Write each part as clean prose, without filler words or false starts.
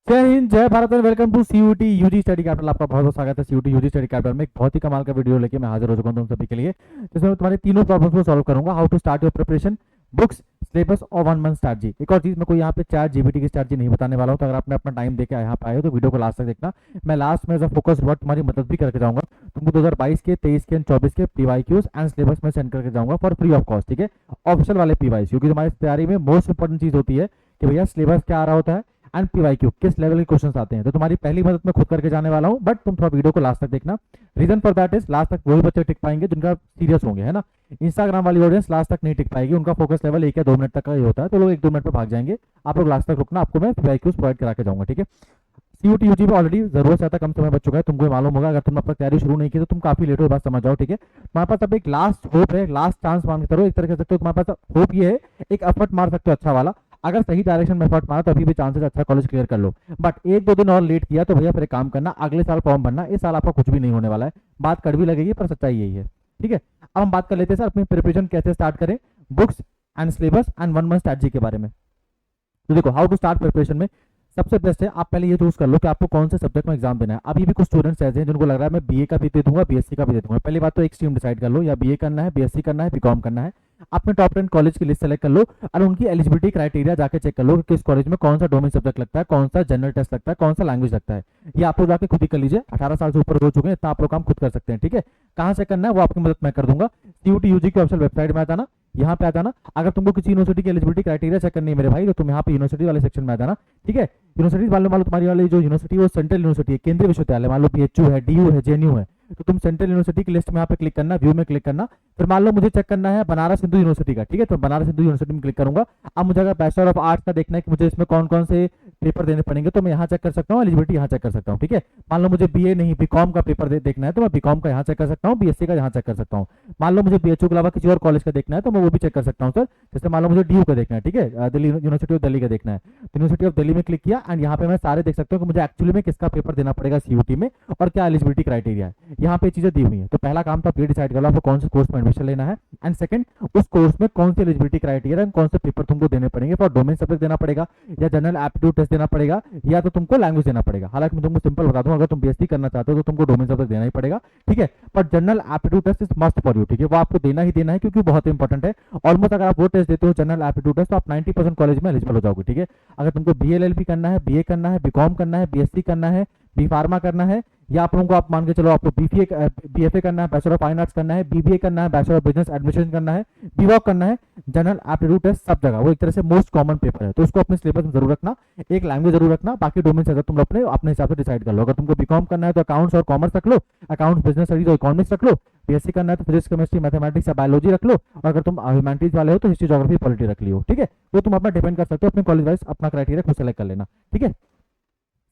जय हिंद, जय भारत और welcome to CUET UG study capital. आपका बहुत बहुत स्वागत है सीयूटी यूजी स्टडी कैपिटल में। एक बहुत ही कमाल का वीडियो लेके मैं हाजिर हो चुका हूं तुम सभी के लिए, जिसमें मैं तुम्हारे तीनों प्रॉब्लम्स को सॉल्व करूंगा। How to start your preparation, books, syllabus और 1 मंथ स्ट्रैटेजी। एक और चीज, मैं कोई यहाँ पे चैट जीपीटी की स्ट्रैटेजी नहीं बताने वाला हूँ, तो अगर आपने अपना टाइम देके यहाँ पे आए हो तो वीडियो को लास्ट तक देखना। मैं लास्ट में एज अ फोकस वर्ड तुम्हारी मदद भी करके जाऊंगा। तुमको 2022 के, 23 के, 24 के पीवाईक्यूज एंड सिलेबस में सेंड करके जाऊंगा फॉर फ्री ऑफ कॉस्ट, ठीक है। ऑप्शनल वाले पीवाई, क्योंकि तुम्हारी तैयारी में मोस्ट इंपॉर्टेंट चीज होती है कि भैया सिलेबस क्या आ रहा होता है एंड पीवाईक्यू किस लेवल के क्वेश्चंस आते हैं। तो तुम्हारी पहली मदद मैं खुद करके जाने वाला हूं, बट तुम थोड़ा वीडियो को लास्ट तक देखना। Reason for that is last तक वही बच्चे टिक पाएंगे जिनका सीरियस होंगे, है ना। इंस्टाग्राम वाली ऑडियंस लास्ट तक नहीं टिक पाएगी, उनका फोकस लेवल 1 या 2 मिनट तक का ही होता है, तो लोग 1-2 मिनट पे भाग जाएंगे। आप लोग लास्ट तक रुकना, आपको मैं पीवाईक्यूज प्रोवाइड करा के जाऊंगा, ठीक है। सीयूटी यूजी में ऑलरेडी जरूरत से ज्यादा कम समय बच चुका है, तुमको मालूम होगा। अगर तुमने अपना तैयारी शुरू नहीं की तो तुम काफी लेट हो, बात समझ जाओ, ठीक है। तुम्हारे पास अब एक लास्ट होप है, लास्ट चांस मान के चलो, एक तरह से सकते हो। तुम्हारे पास होप ये है, एक एफर्ट मार सकते हो अच्छा वाला। अगर सही डायरेक्शन में एफर्ट मारा तो अभी भी चांसेस अच्छा कॉलेज क्लियर कर लो। बट 1-2 दिन और लेट किया तो भैया फिर एक काम करना, अगले साल फॉर्म भरना। इस साल आपका कुछ भी नहीं होने वाला है। बात कड़वी लगेगी पर सच्चाई यही है, ठीक है। अब हम बात कर लेते हैं सर अपनी प्रिपरेशन कैसे स्टार्ट करें, books and syllabus and 1 month strategy के बारे में। तो देखो, हाउ टू स्टार्ट प्रिपरेशन में सबसे बेस्ट है, आप पहले ये चूज कर लो कि आपको कौन से सब्जेक्ट में एग्जाम देना है। अभी भी कुछ स्टूडेंट्स ऐसे हैं जिनको लग रहा है मैं बीए का भी दे दूंगा, बीएससी का भी दे दूंगा। पहली बात तो एक स्ट्रीम डिसाइड कर लो, या बीए करना है, बीएससी करना है, बीकॉम करना है। अपने टॉप 10 कॉलेज की लिस्ट सेलेक्ट कर लो और उनकी एलिजिबिलिटी क्राइटेरिया जाके चेक कर लो कि किस कॉलेज में कौन सा डोमेन सब्जेक्ट लगता है, कौन सा जनरल टेस्ट लगता है, कौन सा लैंग्वेज लगता है। ये आप लोग जाके खुद ही कर लीजिए। 18 साल से ऊपर हो चुके हैं, इतना आप लोग काम खुद कर सकते हैं, ठीक है। कहाँ से करना है वो आपकी मदद मैं कर दूंगा। सीयूटी यूजी की ऑफिशियल वेबसाइट में आ जाना, यहाँ पे आ जाना। अगर तुमको किसी यूनिवर्सिटी की एलिजिबिलिटी क्राइटेरिया चेक करनी है मेरे भाई, तो तुम यहाँ पे यूनिवर्सिटी वाले सेक्शन में आ जाना, ठीक है। यूनिवर्सिटी मान लो तुम्हारी वाली जो यूनिवर्सिटी है वो सेंट्रल यूनिवर्सिटी है, केंद्रीय विश्वविद्यालय, मान लो पीएचयू है, डीयू है, जेएनयू है, तो तुम सेंट्रल यूनिवर्सिटी की लिस्ट में यहाँ पे क्लिक करना, व्यू में क्लिक करना। फिर मान लो मुझे चेक करना है बनारस हिंदू यूनिवर्सिटी का, ठीक है, तो बनारस हिंदू यूनिवर्सिटी में क्लिक करूंगा। अब मुझे अगर बैचलर ऑफ आर्ट्स का देखना है कि मुझे इसमें कौन कौन से पेपर देने पड़ेंगे, तो मैं यहाँ चेक कर सकता हूँ, एलिजिबिलिटी यहाँ चेक कर सकता हूँ, ठीक है। मान लो मुझे बीए नहीं बीकॉम का पेपर देखना है, तो मैं बीकॉम का यहाँ चेक कर सकता हूँ, बीएससी का यहाँ चेक कर सकता हूँ। मान लो मुझे बीएचयू के अलावा किसी और कॉलेज का देखना है तो मैं वो भी चेक कर सकता हूँ सर। जैसे मान लो मुझे डीयू का देखना है, ठीक है, दिल्ली यूनिवर्सिटी ऑफ दिल्ली का देखना है, तो यूनिवर्सिटी ऑफ दिल्ली में क्लिक किया एंड यहाँ पे मैं सारे देख सकता हूँ कि मुझे एक्चुअली में किसका पेपर देना पड़ेगा सीयूटी में और क्या एलिजिबिलिटी क्राइटेरिया है। यहाँ पे चीजें दी हुई है। तो पहला काम तो आप ये डिसाइड कर लो आपको कौन से कोर्स में एडमिशन लेना है, एंड सेकंड उस कोर्स में कौन सी एलिजिबिलिटी क्राइटेरिया एंड कौन से पेपर तुमको देने पड़ेंगे। फॉर डोमेन सब्जेक्ट देना पड़ेगा, या जनरल एप्टीट्यूड टेस्ट देना पड़ेगा, या तो तुमको लैंग्वेज देना पड़ेगा। हालांकि मैं तुमको सिंपल बता दूं, अगर तुम बीएससी करना चाहते हो तो तुमको डोमेन सब्जेक्ट देना ही पड़ेगा, ठीक है। पर general aptitude test is must for you, ठीक है, वो आपको देना ही देना है क्योंकि बहुत इंपॉर्टेंट है। ऑलमोस्ट अगर आप वो टेस्ट देते हो जनरल एप्टीट्यूड टेस्ट, तो आप 90% कॉलेज में एलिजिबल हो जाओगे, ठीक है। अगर तुमको बीएलएलबी करना है, बीए करना है, बीकॉम करना है, बीएससी करना है, बी फार्मा करना है, या आप लोगों को आप मान के चलो आपको बीएफए करना है, बैचलर ऑफ फाइन आर्ट्स करना है, बीबीए करना है, बैचलर ऑफ बिजनेस एडमिनिस्ट्रेशन करना है, बीवॉक करना है, जनरल एप्टीट्यूड टेस्ट सब जगह वो एक तरह से मोस्ट कॉमन पेपर है, तो उसको अपने सिलेबस में जरूर रखना। एक लैंग्वेज जरूर रखना, बाकी डोमेन से तुम अपने अपने हिसाब से डिसाइड कर लो। अगर तुमको बीकॉम करना है तो अकाउंट्स और कॉमर्स रख लो, अकाउंट्स बिजनेस स्टडीज और इकोनॉमिक्स रख लो। बीएससी करना है तो फिजिक्स केमिस्ट्री मैथमेटिक्स या बायोलॉजी रख लो, और अगर तुम ह्यूमैनिटीज वाले हो तो हिस्ट्री ज्योग्राफी पॉलिटी रख लियो, ठीक है। वो तुम अपना डिपेंड कर सकते हो, अपने कॉलेज वाइज अपना क्राइटेरिया खुद सेलेक्ट कर लेना, ठीक है।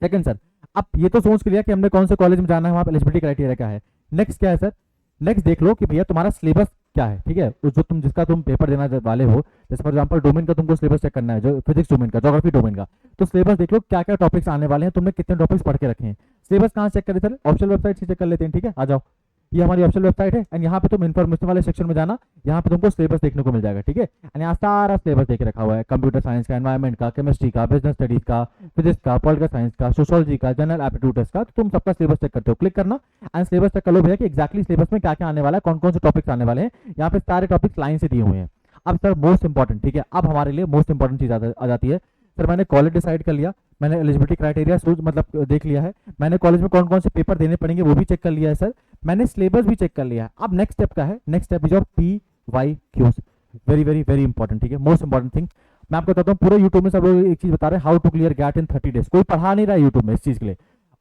सेकंड सर, अब ये तो सोच लिया कि हमने कौन से कॉलेज में जाना है, वहां पर एलिजिबिलिटी क्राइटेरिया क्या है। नेक्स्ट क्या है सर, नेक्स्ट देख लो कि भैया तुम्हारा सिलेबस क्या है, ठीक है। जो तुम जिसका तुम पेपर देना वाले हो, जैसे फॉर एग्जांपल डोमेन का तुमको सिलेबस चेक करना है, जो फिजिक्स डोमेन का, ज्योग्राफी डोमेन का, तो सिलेबस देख लो क्या क्या टॉपिक्स आने वाले हैं, तुमने कितने टॉपिक्स पढ़ के रखे हैं। सिलेबस कहाँ चेक करें सर, ऑफिशियल वेबसाइट से चेक कर लेते हैं, ठीक है। आ जाओ, ये हमारी ऑफिशियल वेबसाइट है एंड यहाँ पे तुम इन्फॉर्मेशन वाले सेक्शन में जाना, यहाँ पे तुमको सिलेबस देखने को मिल जाएगा, ठीक है। एंड यहाँ सारा सिलेबस देख रखा हुआ है, कंप्यूटर साइंस का, एनवायरमेंट का, केमिस्ट्री का, बिजनेस स्टडीज का, फिजिक्स का, पॉलिटिकल साइंस का, सोशोलॉजी का, जनरल एप्टीट्यूड टेस्ट का। तो तुम सबका सिलेबस चेक करते हो, क्लिक करना एंड सिलेबस चेक कर लो भैया कि एक्जैक्टली सिलेबस में क्या क्या आने वाला है, कौन कौन से टॉपिक्स आने वाले हैं। यहाँ पे सारे टॉपिक्स लाइन से दिए हुए हैं। अब सर मोस्ट इंपॉर्टेंट, ठीक है, अब हमारे लिए मोस्ट इंपॉर्टेंट चीज आ जाती है। सर मैंने कॉलेज डिसाइड कर लिया, मैंने एलिजिबिलिटी क्राइटेरिया मतलब देख लिया है, मैंने कॉलेज में कौन कौन से पेपर देने पड़ेंगे वो भी चेक कर लिया है सर, मैंने सिलेबस भी चेक कर लिया है। अब नेक्स्ट स्टेप क्या है, next step is of PYQs, very very very important, ठीक है, मोस्ट इंपॉर्टेंट थिंग। मैं आपको बताता हूँ, पूरे यूट्यूब में सब लोग एक चीज बता रहे हैं, how to clear GAT in 30 days. कोई पढ़ा नहीं रहा है यूट्यूब में इस चीज के लिए,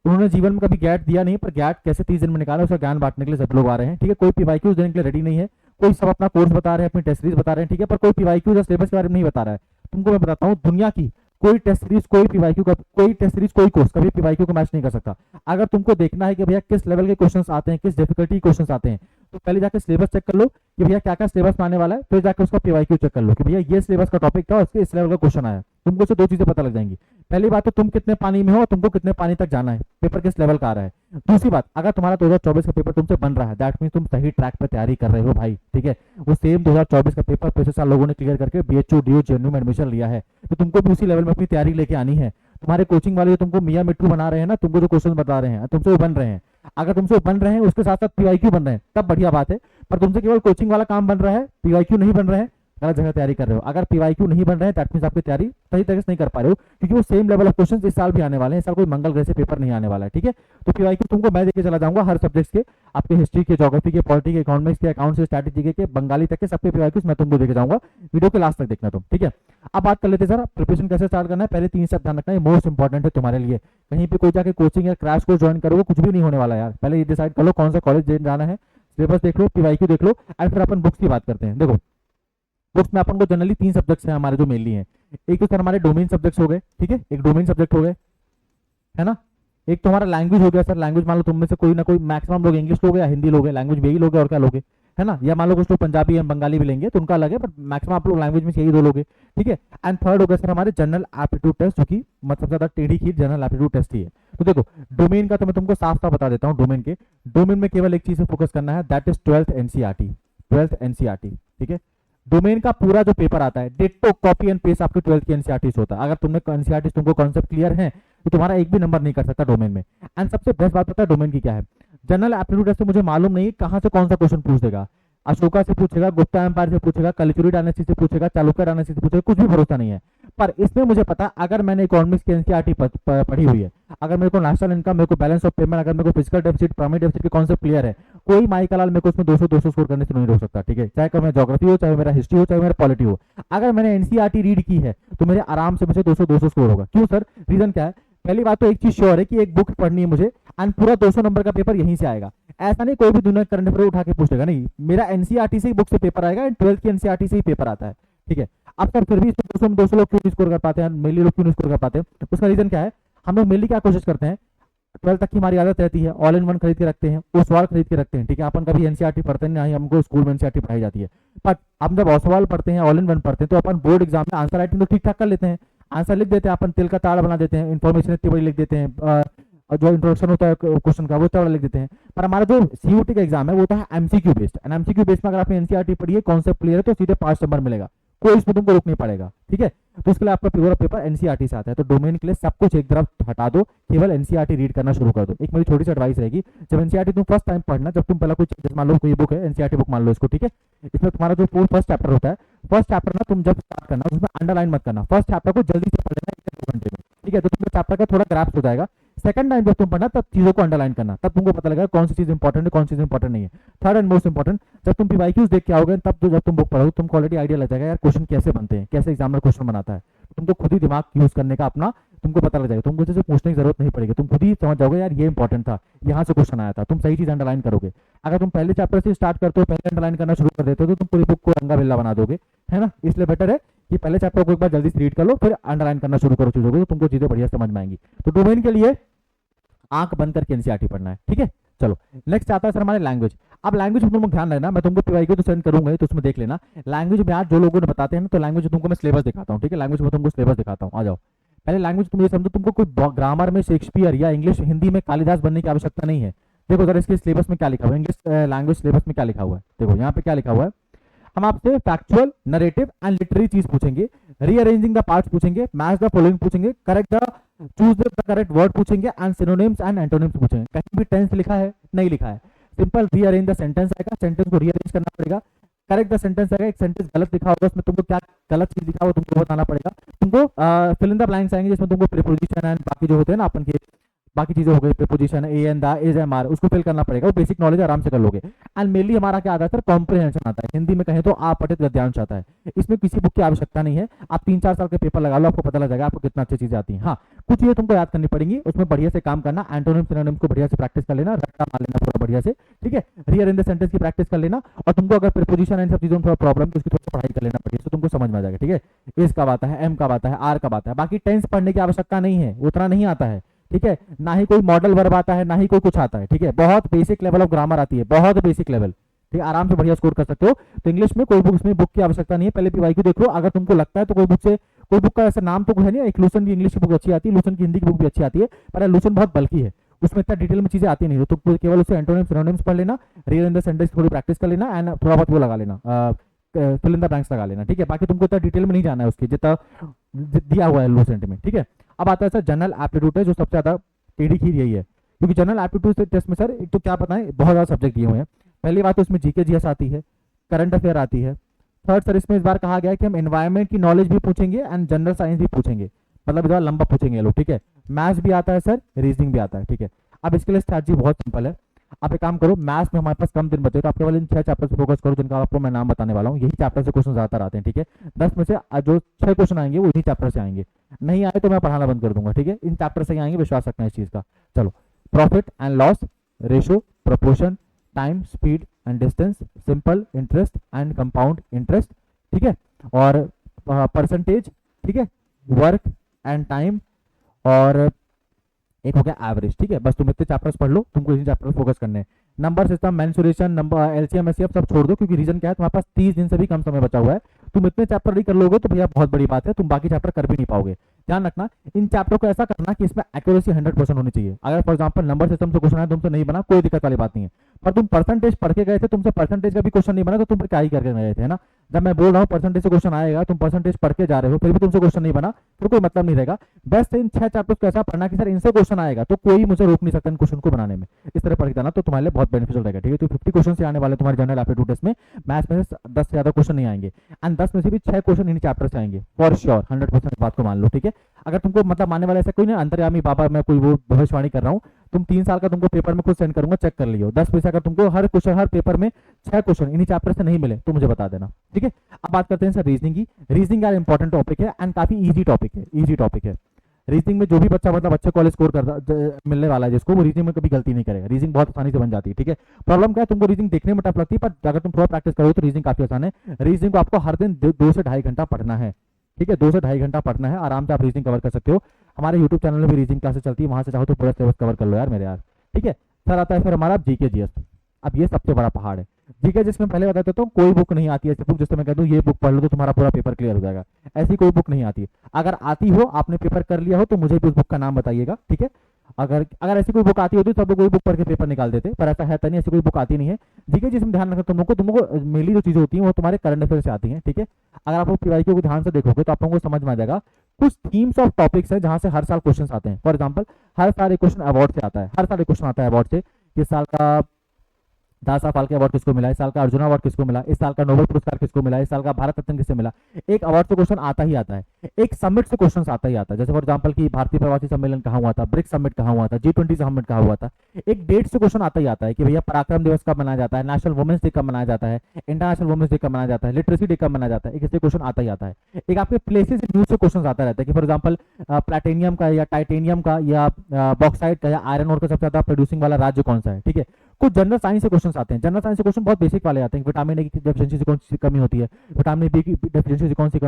उन्होंने जीवन में कभी गैट दिया नहीं, पर गैट कैसे 30 दिन में निकाला उसका ज्ञान बांटने के लिए सब लोग आ रहे हैं, ठीक है। कोई पीवाईक्यूज देने के लिए रेडी नहीं है, कोई सब अपना कोर्स बता रहे हैं, अपनी टेस्ट सीरीज बता रहे हैं, ठीक है, पर कोई पीवाईक्यूज या सिलेबस के बारे में नहीं बता रहा है। तुमको मैं बताता हूँ, दुनिया की कोई टेस्ट सीरीज, कोई पीवाईक्यू का, कोई टेस्ट सीरीज, कोई कोर्स कभी पीवाईक्यू को मैच नहीं कर सकता। अगर तुमको देखना है कि भैया किस लेवल के क्वेश्चंस आते हैं, किस डिफिकल्टी क्वेश्चंस आते हैं, तो पहले जाकर सिलेबस चेक कर लो कि भैया क्या क्या सिलेबस में आने वाला है, फिर जाकर उसका पीवाईक्यू चेक कर लो कि भैया ये सिलेबस का टॉपिक था और इसके इस लेवल का क्वेश्चन आया। तुमको से दो चीजें पता लग जाएंगी। पहली बात तो तुम कितने पानी में हो और तुमको कितने पानी तक जाना है, पेपर किस लेवल का आ रहा है। दूसरी बात, अगर तुम्हारा 2024 का पेपर तुमसे बन रहा है, दैट मीन तुम सही ट्रैक पे तैयारी कर रहे हो भाई, ठीक है। वो सेम 2024 का पेपर पिछले साल लोगों ने क्लियर करके बीएचयू डीयू जेएनयू में एडमिशन लिया है, तो तुमको भी उसी लेवल में अपनी तैयारी लेके आनी है। तुम्हारे कोचिंग वाले जो तुमको मियां मिट्टू बना रहे हैं ना, तुमको जो क्वेश्चन बता रहे हैं, तुमसे वो बन रहे हैं, अगर तुमसे वो बन रहे हैं उसके साथ साथ पीवाईक्यू बन रहे हैं तब बढ़िया बात है। पर तुमसे केवल कोचिंग वाला काम बन रहा है, पीवाईक्यू नहीं बन रहे हैं, गलत जगह तैयारी कर रहे हो। अगर पीवाईक्यू नहीं बन रहे हैं दैट मींस आपकी तैयारी सही तरीके से नहीं कर पा रहे हो, क्योंकि वो सेम लेवल ऑफ क्वेश्चंस इस साल भी आने वाले हैं। इस साल कोई मंगल ग्रह से पेपर नहीं आने वाला है, ठीक है। तो पीवाईक्यू तुमको मैं देके चला जाऊंगा हर सब्जेक्ट के, आपके हिस्ट्री के, ज्योग्राफी के, पॉलिटी के, इकोनॉमिक्स के, अकाउंट्स के, स्ट्रैटेजी के, बंगाली तक के सबके पीवाईक्यूज मैं तुमको देके जाऊंगा। वीडियो के लास्ट तक देखना तुम, ठीक है। अब बात कर लेते हैं सर प्रिपरेशन कैसे स्टार्ट करना है। पहले 3 स्टेप ध्यान रखना है, मोस्ट इंपॉर्टेंट है तुम्हारे लिए। कहीं पे कोई जाके कोचिंग या क्रैश कोर्स ज्वाइन करोगे कुछ भी नहीं होने वाला यार। पहले ये डिसाइड कर लो कौन सा कॉलेज जाना है, सिलेबस देख लो, पीवाईक्यू देख लो, और फिर अपन बुक्स की बात करते हैं। देखो बुक्स में अपन को जनरली 3 सब्जेक्ट्स हैं हमारे जो मेनली हैं। एक तो सर हमारे डोमेन सब्जेक्ट्स हो गए, ठीक है, एक डोमेन सब्जेक्ट हो गए, है ना। एक तो हमारा लैंग्वेज हो गया सर, लैंग्वेज मान लो तुम में से कोई ना कोई, मैक्सिमम लोग इंग्लिश लोगे या हिंदी लोगे, लैंग्वेज भी यही लोगे और क्या लोगे, है ना। या मान लो कुछ लोग पंजाबी या बंगाली भी लेंगे तो उनका अलग है, बट मैक्सिमम आप लोग लैंग्वेज में यही 2 लोगे, ठीक है। एंड थर्ड हो गया सर हमारे जनरल एप्टीट्यूड टेस्ट, जो कि मतलब ज्यादा टेढ़ी खीर जनरल एप्टीट्यूड टेस्ट ही है। तो देखो डोमेन का तो मैं तुमको साफ साफ बता देता हूँ, डोमेन में केवल एक चीज से फोकस करना है, that is 12th NCERT, 12th NCERT, ठीक है। डोमेन का पूरा जो पेपर आता है डिट्टो कॉपी एंड पेस्ट आपके 12th की एनसीईआरटी से होता है। अगर तुमने एनसीईआरटी तुमको कॉन्सेप्ट क्लियर है तो तुम्हारा एक भी नंबर नहीं कर सकता डोमेन में। एंड सबसे बेस्ट बात पता है डोमेन की क्या है, जनरल एप्टीट्यूड टेस्ट से मुझे मालूम नहीं कहां से कौन सा क्वेश्चन पूछ देगा। अशोका से पूछेगा, गुप्ता एम्पायर से पूछेगा, कलिचुरी डायनेस्टी से पूछेगा, चालुक्य डायनेस्टी से पूछेगा, कुछ भी भरोसा नहीं है। पर इसमें मुझे पता, अगर मैंने इकोनॉमिक्स की एनसीईआरटी पढ़ी हुई है, अगर मेरे को नेशनल इनकम, मेरे को बैलेंस ऑफ पेमेंट, अगर मेरे को फिजिकल डेफिसिट, प्राइमरी डेफिसिट के कॉन्सेप्ट क्लियर है, कोई माई का लाल मेरे को उसमें 200 स्कोर करने से नहीं रोक सकता, ठीक है। चाहे मेरा ज्योग्राफी हो, चाहे मेरा हिस्ट्री हो, चाहे मेरा पॉलिटी हो, अगर मैंने एनसीईआरटी रीड की है तो मेरे आराम से मुझे 200 स्कोर होगा। क्यों सर, रीजन क्या है। पहली बात तो एक चीज श्योर है कि एक बुक पढ़नी है मुझे एंड पूरा 200 नंबर का पेपर यहीं से आएगा। ऐसा नहीं कोई भी दुनिया करंट अफेयर उठा के पूछेगा, नहीं, मेरा एनसीईआरटी से ही बुक से पेपर आएगा एंड 12th की एनसीईआरटी से ही पेपर आता है, ठीक है। अब सर फिर भी इसमें 200 लोग क्यों स्कोर कर पाते हैं, मेनली लोग क्यों स्कोर कर पाते हैं, उसका रीजन क्या है। हम लोग मेनली क्या कोशिश करते हैं, 12th तक की हमारी आदत रहती है, ऑल इन वन खरीद के रखते हैं, ओसवाल खरीद के रखते हैं, ठीक है। अपन कभी एनसीईआरटी पढ़ते नहीं, नहीं हमको स्कूल में एनसीईआरटी पढ़ाई जाती है, बट हम जब ओसवाल पढ़ते हैं, ऑल इन वन पढ़ते हैं, तो अपन बोर्ड एग्जाम में आंसर राइटिंग तो ठीक ठाक कर लेते हैं, आंसर लिख देते हैं, अपन तिल का ताड़ बना देते हैं, इन्फॉर्मेशन इतनी बड़ी लिख देते हैं, और जो इंट्रोडक्शन होता है क्वेश्चन का वो इतना लिख देते हैं। पर हमारा जो सीयूटी का एग्जाम है वो होता है MCQ based, and MCQ based में अगर आपने एनसीईआरटी पढ़ी है, कॉन्सेप्ट क्लियर है, तो सीधे 5 नंबर मिलेगा, कोई इसमें तुमको रोक नहीं पड़ेगा, ठीक है। तो इसके लिए आपका पूरा पेपर एनसीईआरटी से आता है। तो डोमेन के लिए सब कुछ एक तरफ हटा दो, केवल एनसीईआरटी रीड करना शुरू कर दो। एक मेरी छोटी सी एडवाइस रहेगी, जब एनसीईआरटी तुम फर्स्ट टाइम पढ़ना, जब तुम पहला कोई मान लो कोई बुक है, एनसीईआरटी बुक मान लो इसको, ठीक है। इसमें तुम्हारा जो फर्स्ट चैप्टर होता है, फर्स्ट चैप्टर ना तुम जब स्टार्ट करना उसमें अंडरलाइन मत करना, फर्स्ट चैप्टर को जल्दी से पढ़ लेना 1-2 घंटे में, ठीक है। तो तुम्हें चैप्टर का थोड़ा ग्रास्प हो जाएगा। सेकंड टाइम जब तुम पढ़ना तब चीजों को अंडरलाइन करना, तब तुमको पता लगेगा कौन सी चीज इंपॉर्टेंट है, कौन सी चीज इंपॉर्टेंट नहीं है। थर्ड एंड मोस्ट इंपॉर्टेंट, जब तुम पीवाईक्यूज देख के आओगे तब तो जब तुम बुक पढ़ोगे तुमको ऑलरेडी आइडिया लग जाएगा यार क्वेश्चन कैसे बनते हैं, कैसे एग्जामिनर क्वेश्चन बनाता है। तुमको खुद ही दिमाग यूज करने का अपना तुमको पता लग जाएगा, तुमको जैसे पूछने की जरूरत नहीं पड़ेगी, तुम खुद ही समझ जाओगे यार ये इंपॉर्टेंट था, यहाँ से क्वेश्चन आया था, तुम सही चीज अंडरलाइन करोगे। अगर तुम पहले चैप्टर से स्टार्ट करते हो, पहले अंडरलाइन करना शुरू कर देते हो, तो तुम पूरी बुक को रंगा बिल्ला बना दोगे, है ना। इसलिए बेटर है कि पहले चैप्टर को एक बार जल्दी से रीड कर लो, फिर अंडरलाइन करना शुरू करो चीजों को, तो तुमको चीजें बढ़िया समझ में आएंगी। तो डोमेन के लिए आंख बंद करके एनसीईआरटी पढ़ना है, ठीक है। चलो नेक्स्ट आता है सर हमारे लैंग्वेज। अब लैंग्वेज में तुमको ध्यान रखना, मैं तुमको पीवाईक्यू तो सेंड करूंगा तो उसमें देख लेना। लैंग्वेज में आज जो लोगों ने बताते हैं ना, तो लैंग्वेज तुमको मैं सिलेबस दिखाता हूँ, ठीक है। लैंग्वेज में तुमको सिलेबस दिखाता हूँ, आ जाओ। पहले लैंग्वेज तुम ये समझो, तुमको कोई ग्रामर में शेक्सपियर या इंग्लिश हिंदी में कालिदास बनने की आवश्यकता नहीं है। देखो सर इसके सिलेबस में क्या लिखा हुआ है, इंग्लिश लैंग्वेज सिलेबस में क्या लिखा हुआ है, देखो यहाँ पे क्या लिखा हुआ है। हम आपसे फैक्चुअल, नरेटिव एंड लिटरेरी चीज पूछेंगे, रीअरेंजिंग द पार्ट्स पूछेंगे, मैच द फॉलोइंग पूछेंगे, correct the choose the correct word पूछेंगे, एंड सिनोनिम्स एंड एंटोनिम्स पूछेंगे। कहीं भी टेंस लिखा है नहीं लिखा है, सिंपल रीअरेंज द सेंटेंस आएगा, सेंटेंस को रीअरेंज करना पड़ेगा, करेक्ट द सेंटेंस आएगा, एक सेंटेंस गलत लिखा होगा उसमें तुमको क्या गलत चीज लिखा हुआ तुमको बताना पड़ेगा। तुमको फिल इन द ब्लैंक्स आएंगे जिसमें तुमको प्रीपोजिशन एंड बाकी जो होते हैं ना अपन के बाकी चीजें हो गई, preposition a and the, is, am, are, उसको फिल करना पड़ेगा। वो बेसिक नॉलेज आराम से कर लोगे। एंड मेनली हमारा क्या आता है सर, कॉम्प्रिहेंशन आता है, हिंदी में कहें तो आप पठित गद्यांश आता है। इसमें किसी बुक की आवश्यकता नहीं है, आप 3-4 साल के पेपर लगा लो, आपको पता लग जाएगा आपको कितना अच्छी चीजें आती हैं। हाँ कुछ चीजें तुमको याद करनी पड़ेंगी, उसमें बढ़िया से काम करना, एंटोनिम सिनोनिम को बढ़िया से प्रैक्टिस कर लेना, रट्टा मार लेना पूरा बढ़िया से, ठीक है। रीअरेंज द सेंटेंस की प्रैक्टिस कर लेना, और तुमको अगर प्रीपोजिशन एंड सब चीजों में थोड़ा प्रॉब्लम तो उसकी थोड़ी पढ़ाई कर लेना पड़ेगी, तो तुमको समझ में आ जाएगा, ठीक है। इस कब आता है, एम कब आता है, आर कब आता है। बाकी टेंस पढ़ने की आवश्यकता नहीं है, उतना नहीं आता है, ठीक है। ना ही कोई मॉडल वर्ब आता है, ना ही कोई कुछ आता है, ठीक है। बहुत बेसिक लेवल ऑफ ग्रामर आती है, बहुत बेसिक लेवल, ठीक है। आराम से बढ़िया स्कोर कर सकते हो। तो इंग्लिश में कोई बुक, इसमें बुक की आवश्यकता नहीं है। पहले पीवाईक्यू देख लो, अगर तुमको लगता है तो कोई बुक से, कोई बुक का ऐसा नाम तो है नहीं, एक लूसन की इंग्लिश की बुक अच्छी आती है, लूसन की हिंदी की बुक भी अच्छी आती है, पर लूसन बहुत बल्कि है, उसमें इतना डिटेल में चीजें आती नहीं, तो केवल उससे एंटोनिम्स सिनोनिम्स पढ़ लेना, रीअरेंज द सेंटेंस थोड़ी प्रैक्टिस कर लेना, एंड थोड़ा बहुत वो लगा लेना फिल इन द ब्लैंक्स लगा लेना, ठीक है। बाकी तुमको इतना डिटेल में नहीं जाना है उसकी, जितना दिया हुआ है लूसेंट में, ठीक है। अब आता है सर जनरल एप्टीट्यूड है, जो सबसे ज्यादा टेढ़ी खीर यही है, क्योंकि जनरल एप्टीट्यूड टेस्ट में सर एक तो क्या पता है, बहुत ज्यादा सब्जेक्ट दिए हुए हैं। पहली बात तो इसमें जीके जीएस आती है, करंट अफेयर आती है। थर्ड सर इसमें इस बार कहा गया है कि हम एनवायरमेंट की नॉलेज भी पूछेंगे एंड जनरल साइंस भी पूछेंगे, मतलब इस बार लंबा पूछेंगे लोग, ठीक है। मैथ्स भी आता है सर, रीजनिंग भी आता है, ठीक है। अब इसके लिए स्ट्रैटेजी बहुत सिंपल है। आप एक काम करो, मैथ्स में हमारे पास कम दिन बचे तो आप केवल इन 6 चैप्टर से फोकस करो, जिनका आपको मैं नाम बताने वाला हूँ। यही चैप्टर से क्वेश्चन ज्यादातर आते हैं, ठीक है। 10 में से जो 6 क्वेश्चन आएंगे वो इन्हीं चैप्टर से आएंगे, नहीं आए तो मैं पढ़ाना बंद कर दूंगा, ठीक है। इन चैप्टर से ही आएंगे, विश्वास रखना इस चीज का। चलो, profit and loss, ratio, proportion, time, speed and distance, simple interest and compound interest, ठीक है, और परसेंटेज, ठीक है, वर्क एंड टाइम, और एक हो गया एवरेज, ठीक है। बस तुम इतने चैप्टर्स पढ़ लो, तुमको इसी चैप्टर फोकस करने हैं। Number system, mensuration, number, LCM, HCF सब छोड़ दो, क्योंकि रीजन क्या है, तुम्हारे पास 30 दिन से भी कम समय बचा हुआ है। तुम इतने चैप्टर नहीं कर लोगे तो भैया बहुत बड़ी बात है, तुम बाकी चैप्टर कर भी नहीं पाओगे। ध्यान रखना, इन चैप्टर को ऐसा करना कि इसमें एक्यूरेसी 100% होनी चाहिए। अगर फॉर एग्जांपल नंबर सिस्टम से क्वेश्चन आया, तुमसे नहीं बना, कोई दिक्कत वाली बात नहीं है, पर तुम परसेंटेज पढ़ के गए थे, तुमसे परसेंटेज का भी क्वेश्चन नहीं बना, तो तुम क्या ही करके गए थे, है ना। जब मैं बोल रहा हूँ परसेंटेज से क्वेश्चन आएगा, तुम परसेंटेज पढ़ के जा रहे हो, फिर भी तुमसे क्वेश्चन नहीं बना, फिर कोई मतलब नहीं रहेगा। बेस्ट इन 6 चैप्टर्स को ऐसा पढ़ना कि सर इनसे क्वेश्चन आएगा तो कोई मुझे रोक नहीं सकता इन क्वेश्चन को बनाने में। इस तरह पढ़ के जाना तो तुम्हारे लिए बहुत बेनिफिशियल रहेगा, ठीक है। तो 50 क्वेश्चन से आने वाले तुम्हारे जनरल एप्टीट्यूड टेस्ट में, मैथ्स में से 10 से ज्यादा क्वेश्चन नहीं आएंगे, एंड 10 में से भी 6 क्वेश्चन इन चैप्टर से आएंगे फॉर श्योर, 100% बात को मान लो, ठीक है। अगर तुमको मतलब मानने वाला ऐसा कोई ना अंतर्यामी बाबा मैं कोई वो भविष्यवाणी कर रहा हूँ, तुम 3 साल का तुमको पेपर में खुद सेंड करूंगा, चेक कर लियो। 10 पैसे अगर तुमको हर क्वेश्चन हर पेपर में 6 क्वेश्चन इन्हीं चैप्टर से नहीं मिले तो मुझे बता देना, ठीक है। अब बात करते हैं सर रीजनिंग की। रीजनिंग यार इंपॉर्टेंट टॉपिक है एंड काफी इजी टॉपिक है, इजी टॉपिक है। रीजनिंग में जो भी बच्चा मतलब अच्छे कॉलेज स्कोर करता मिलने वाला है जिसको, वो रीजनिंग में कभी गलती नहीं करेगा, रीजनिंग बहुत आसानी से बन जाती है, ठीक है। प्रॉब्लम क्या है, तुमको रीजनिंग देखने में टफ लगती है, पर अगर तुम थोड़ा प्रैक्टिस करो तो रीजनिंग काफी आसान है। रीजनिंग को आपको हर दिन 2 से 2.5 घंटा पढ़ना है, ठीक है। 2 से 2.5 घंटा पढ़ना है, आराम से आप रीजनिंग कवर कर सकते हो। हमारे यूट्यूब चैनल में भी रीजनिंग क्लासेस चलती है, वहां से चाहो तो पूरा सिलेबस कवर कर लो यार मेरे यार, ठीक है। सर आता है फिर हमारा जीके जीएस। अब ये सबसे बड़ा पहाड़ है जीके, जिसमें पहले बता देता हूँ कोई बुक नहीं आती है ऐसी बुक जिससे मैं कह दूँ ये बुक पढ़ लो तो तुम्हारा पूरा पेपर क्लियर हो जाएगा, ऐसी कोई बुक नहीं आती। अगर आती हो, आपने पेपर कर लिया हो, तो मुझे भी उस बुक का नाम बताइएगा, ठीक है। अगर अगर ऐसी कोई बुक आती होती तो सब लोग कोई बुक पढ़ के पेपर निकाल देते, पर ऐसा है तो नहीं, ऐसी कोई बुक आती नहीं है। जीके जिसमें ध्यान रखना तुमको मेनली जो चीजें होती हैं वो तुम्हारे करंट अफेयर से आती हैं, ठीक है। अगर आप पीवाईक्यू को ध्यान से देखोगे तो आप लोगों को समझ में आ जाएगा कुछ थीम्स ऑफ टॉपिक्स है जहां से हर साल क्वेश्चन आते हैं। फॉर एग्जाम्पल हर साल एक क्वेश्चन अवार्ड से आता है, हर साल एक क्वेश्चन आता है अवार्ड से। इस साल का दादा फाल्के अवार्ड किसको मिला, इस साल का अर्जुन अवार्ड किसको मिला, इस साल का नोबेल पुरस्कार किसको मिला, इस साल का भारत रत्न किसे मिला। एक अवार्ड से क्वेश्चन आता ही आता है, एक समिट से क्वेश्चन आता ही आता है। जैसे फॉर एग्जांपल की भारतीय प्रवासी सम्मेलन कहाँ हुआ था, ब्रिक्स समिट कहाँ हुआ था, G20 समिट कहाँ हुआ था। एक डेट से क्वेश्चन आता ही आता है कि भैया पराक्रम दिवस कब मनाया जाता है, नेशनल वुमेन्स डे कब मनाया जाता है, इंटरनेशनल वुमेन्स डे कब मनाया जाता है, लिटरेसी डे कब मनाया जाता है। एक इससे क्वेश्चन आता ही आता है। एक आपके प्लेसेस न्यूज से क्वेश्चन आता रहता है कि फॉर एग्जाम्पल प्लेटिनियम का या टाइटेनियम का या बॉक्साइट का या आयरन ओर का सबसे ज्यादा प्रोड्यूसिंग वाला राज्य कौन सा है, ठीक है। कुछ जनरल साइंस से क्वेश्चन आते हैं, जनरल साइंस से क्वेश्चन बहुत बेसिक वाले आते हैं। विटामिन ए की डेफिशिएंसी से कौन सी कमी होती है, विटामिन बी की डेफिशिएंसी से कौन सी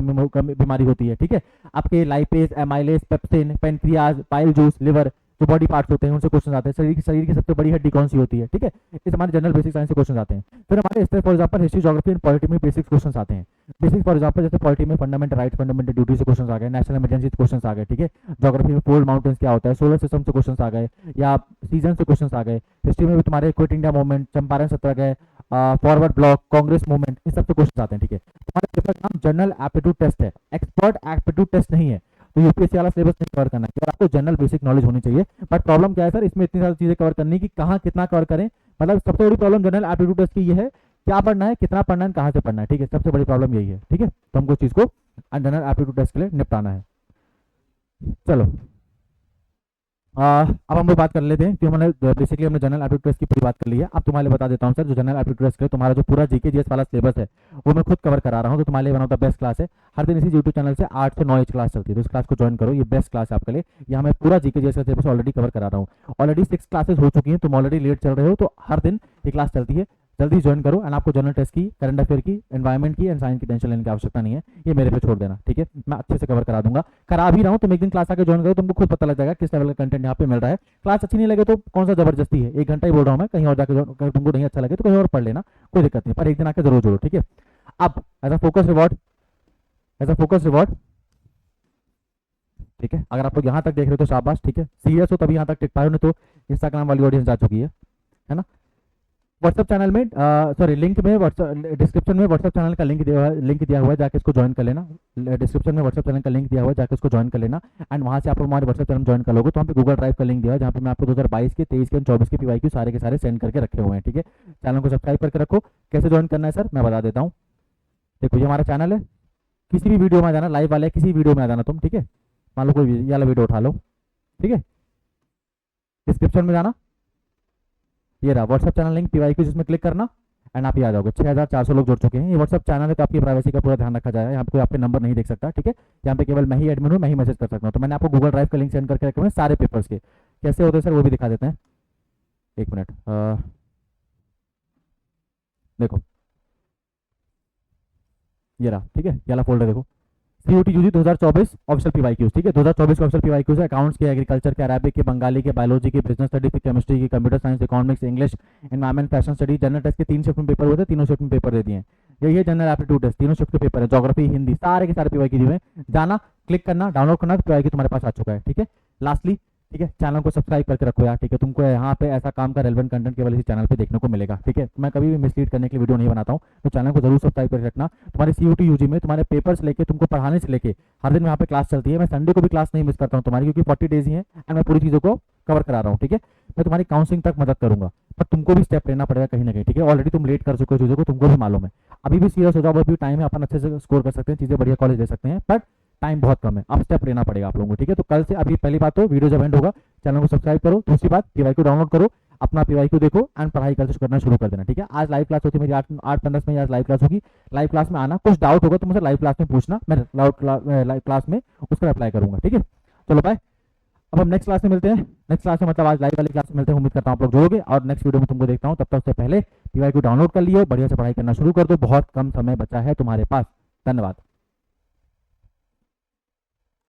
बीमारी होती है, ठीक है। आपके lipase, amylase, pepsin, pancreas, pile juice, liver जो बॉडी पार्ट्स होते हैं उनसे क्वेश्चन आते हैं। शरीर की सबसे बड़ी हड्डी कौन सी होती है, ठीक है। इस हमारे जनरल बेसिक साइंस से क्वेश्चन आते हैं। फिर हमारे इस तरह for example history, geography and polity में बेसिक क्वेश्चन आते हैं। बेसिक फॉर एग्जांपल जैसे पॉलिटी में फंडामेंटल राइट, फंडामेंटल ड्यूटी से क्वेश्चन आ गए, नेशनल इमरजेंसी से क्वेश्चन आ गए, ठीक है। ज्योग्राफी में पोल माउंटेन्स क्या होता है, सोलर सिस्टम से क्वेश्चन आ गए, या सीजन से क्वेश्चन आ गए। हिस्ट्री में भी तुम्हारे क्विट इंडिया मूवमेंट, चंपारण सत्याग्रह, फॉरवर्ड ब्लॉक, कांग्रेस मूवमेंट, इन सबसे क्वेश्चन आते हैं, ठीक है। हमारा पेपर का नाम जनरल एप्टीट्यूड टेस्ट है, एक्सपर्ट एप्टीट्यूड टेस्ट नहीं है। तो यूपीएससी वाला सिलेबस नहीं कवर करना है, आपको जनरल बेसिक नॉलेज होनी चाहिए। बट प्रॉब्लम क्या है सर, इसमें इतनी सारी चीजें कवर करनी कि कहाँ कितना कवर करें। मतलब सबसे बड़ी प्रॉब्लम जनरल एप्टीट्यूड टेस्ट की ये है, क्या पढ़ना है, कितना पढ़ना है, कहाँ से पढ़ना है, ठीक है। सबसे बड़ी प्रॉब्लम यही है, ठीक है। तो हमको इस चीज को जनरल एप्टीट्यूड टेस्ट के लिए निपटाना है। चलो अब हम लोग बात कर लेते हैं कि हमने बेसिकली हमने जनरल एप्टीट्यूड टेस्ट की पूरी बात कर ली है। अब तुम्हारे बता देता हूँ सर, जो जनरल एप्टीट्यूड टेस्ट है तुम्हारा जो पूरा जीके जीएस वाला सिलेबस है वो मैं खुद कवर करा रहा हूँ। तो तुम्हारे लिए one of the best class है। हर दिन इसी यूट्यूब चैनल से 8 से 9 क्लास चलती है, तो इस क्लास को ज्वाइन करो, ये बेस्ट क्लास है आपके लिए। यहाँ मैं पूरा जीके जीएस का सिलेबस ऑलरेडी कवर करा रहा हूँ। ऑलरेडी 6 क्लासेस हो चुकी हैं, तुम ऑलरेडी लेट चल रहे हो, तो हर दिन ये क्लास चलती है, जल्दी ज्वाइन करो। एंड आपको जनरल टेस्ट की, करंट अफेयर की, एनवायरमेंट की एंड साइंस की टेंशन लेने की आवश्यकता नहीं है, ये मेरे पे छोड़ देना, ठीक है। मैं अच्छे से कवर करा दूंगा, करा भी रहा हूँ। तुम एक दिन क्लास आके ज्वाइन करो, तुमको खुद पता लग जाएगा किस लेवल का कंटेंट यहाँ पे मिल रहा है। क्लास अच्छी नहीं लगे तो कौन सा जबरदस्ती है, 1 घंटा ही बोल रहा हूँ मैं, कहीं और जाकर तुमको नहीं अच्छा लगे तो कहीं और पढ़ लेना, कोई दिक्कत नहीं, पर एक दिन आके जरूर जोड़ो, ठीक है। अब as a focus reward, as a focus reward, ठीक है। अगर आप लोग यहाँ तक देख रहे हो तो शाबाश, ठीक है। सीरियस हो तभी यहाँ तक टिक पाए, नहीं तो इंस्टाग्राम वाली ऑडियंस जा चुकी है ना। व्हाट्सएप चैनल में सॉरी लिंक में व्हाट्सएप डिस्क्रिप्शन में व्हाट्सएप चैनल का लिंक दिया हुआ है, जाके इसको ज्वाइन कर लेना। डिस्क्रिप्शन में व्हाट्सएप चैनल का लिंक दिया हुआ है, जाके इसको ज्वाइन कर लेना। एंड वहाँ से आप हमारे व्हाट्सएप चैनल ज्वाइन कर लोगे तो वहाँ पे गूगल ड्राइव का लिंक दिया है, जहाँ पे मैं आपको 2022 के 23 के 24 के PYQ सारे के सारे सेंड करके रखे हुए हैं। ठीक है, चैनल को सब्सक्राइब करके रखो। कैसे ज्वाइन करना है सर मैं बता देता हूँ। देखो ये हमारा चैनल है, किसी भी वीडियो में आ जाना, लाइव वाले किसी वीडियो में आ जाना तुम। ठीक है, मान लो कोई ये वाला वीडियो उठा लो, ठीक है, डिस्क्रिप्शन में जाना, ये रहा व्हाट्सएप चैनल लिंक PYQ, जिसमें क्लिक करना एंड आप ये आ जाओगे। 6400 लोग जुड़ चुके हैं। ये व्हाट्सएप चैनल है तो आपकी प्राइवेसी का पूरा ध्यान रखा जाएगा। यहाँ पे कोई आपके नंबर नहीं देख सकता। ठीक है, यहाँ पे केवल मैं ही एडमिन हूँ, मैं ही मैसेज कर सकता हूँ। तो मैंने आपको गूगल ड्राइव का लिंक सेंड करके रखे हुए हैं सारे पेपर्स के। कैसे होते हैं सर वो भी दिखा देते हैं, एक मिनट। देखो ये रहा, ठीक है, ये वाला फोल्डर देखो, CUT UG 2024 ऑफिशियल PYQs। ठीक है, 2024 के ऑफिशियल PYQs है। अकाउंट्स के, एग्रीकल्चर के, अरबिक के, बंगाली के, बायोलॉजी के, बिजनेस स्टडीज के, केमिस्ट्री की, computer science, economics, English, environment, fashion study, general test के 3 शिफ्ट में पेपर होते हैं, तीनों शिफ्ट में पेपर दे दिए हैं। यही है जनरल एप्टीट्यूड टेस्ट, तीनों शिफ्ट के पेपर है। ज्योग्राफी, हिंदी, सारे के सारे PYQ दिए हुए हैं। जाना, क्लिक करना, डाउनलोड करना, PYQ तुम्हारे पास आ चुका है। ठीक है, लास्टली ठीक है, चैनल को सब्सक्राइब करके रखो यार। ठीक है, तुमको यहाँ पे ऐसा काम का रेलेवेंट कंटेंट केवल इसी चैनल पे देखने को मिलेगा। ठीक है, मैं कभी भी मिसलीड करने के लिए वीडियो नहीं बनाता हूँ, तो चैनल को जरूर सब्सक्राइब करके रखना। तुम्हारे CUT UG में तुम्हारे पेपर्स लेके, तुमको पढ़ाने से लेके हर दिन यहाँ पे क्लास चलती है। मैं संडे को भी क्लास नहीं मिस करता हूँ तुम्हारी, क्योंकि 40 डेज ही है एंड मैं पूरी चीज़ों को कवर करा रहा हूँ। ठीक है, मैं तुम्हारी काउंसलिंग तक मदद करूंगा, पर तुमको भी स्टेप लेना पड़ेगा कहीं ना कहीं। ठीक है, ऑलरेडी तुम लेट कर चुके हो चीज़ों को, तुमको भी मालूम है। अभी भी सीरियस हो जाओ, अभी टाइम है, अपन अच्छे से स्कोर कर सकते हैं, चीज़ें बढ़िया कॉलेज ले सकते हैं, बट टाइम बहुत कम है। अब स्टेप लेना पड़ेगा आप लोगों को। ठीक है, तो कल से, अभी पहली बात तो वीडियो जब एंड होगा चैनल को सब्सक्राइब करो। दूसरी बात PYQ डाउनलोड करो, अपना PYQ देखो एंड पढ़ाई करना शुरू कर देना। ठीक है, आज लाइव क्लास होती है मेरी 8:15 में, आज लाइव क्लास होगी। लाइव क्लास में आना, कुछ डाउट होगा तो मुझे लाइव क्लास में पूछना, मैं लाइव क्लास में उसका अप्लाई करूंगा। ठीक है, चलो बाय। अब हम नेक्स्ट क्लास में मिलते हैं। नेक्स्ट क्लास में मतलब आज लाइव वाली क्लास में मिलते हैं। उम्मीद करता हूँ आप लोग जुड़ोगे और नेक्स्ट वीडियो में तुमको देखता हूँ। तब तक उससे पहले PYQ डाउनलोड कर लियो, बढ़िया से पढ़ाई करना शुरू कर दो। बहुत कम समय बचा है तुम्हारे पास। धन्यवाद।